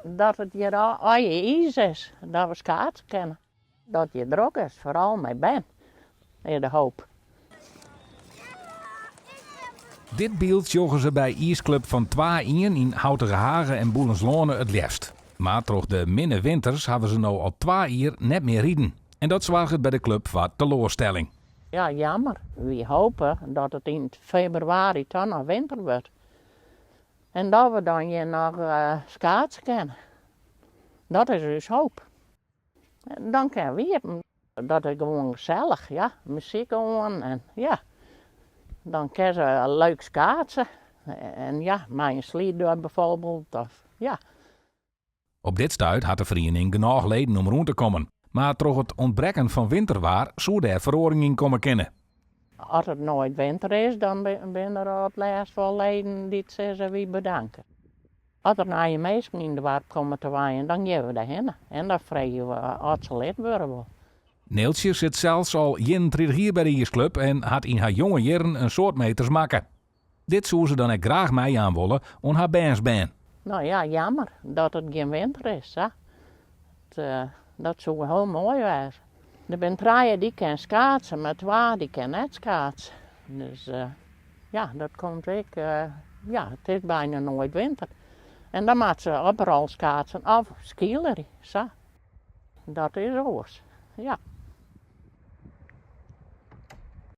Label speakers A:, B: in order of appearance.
A: dat het hier al je ijs is, dat we schaatsen kennen. Dat je er ook is, vooral met Ben, in de hoop.
B: Dit beeld joggen ze bij ijsclub van 2 in Houtenhagen en Boelenslone het liefst. Maar toch de minne winters hebben ze nou al 2 jaar net meer rieden. En dat zorgt bij de club voor teleurstelling.
A: Ja, jammer. We hopen dat het in februari dan nog winter wordt. En dat we dan je nog schaatsen kunnen. Dat is dus hoop. En dan kunnen we weer. Dat is gewoon gezellig, ja. Muziek gewoon en ja. Dan kunnen ze leuk schaatsen. En ja, met een sliedeur bijvoorbeeld. Of, ja.
B: Op dit stuit had de vereniging genoeg leden om rond te komen. Maar door het ontbreken van winterwaar zou er verhoring in komen kennen.
A: Als het nooit winter is, dan ben er het laatst wel leden die het zeggen wie bedanken. Als er naar je mensen in de waard komen te waaien, dan geven we daarheen. En dan vragen we als ze lid worden.
B: Neeltje zit zelfs al 31 jaar bij de ijsclub en had in haar jonge jaren een soort meters maken. Dit zou ze dan ook graag mee aan willen om haar bandsband.
A: Nou ja, jammer dat het geen winter is. Hè? Dat zou heel mooi zijn. Er zijn 3 die kunnen schaatsen, maar 2 die kunnen net schaatsen. Dus ja, dat komt ook. Ja, het is bijna nooit winter. En dan moet ze overal schaatsen of skieler. Dat is alles. Ja.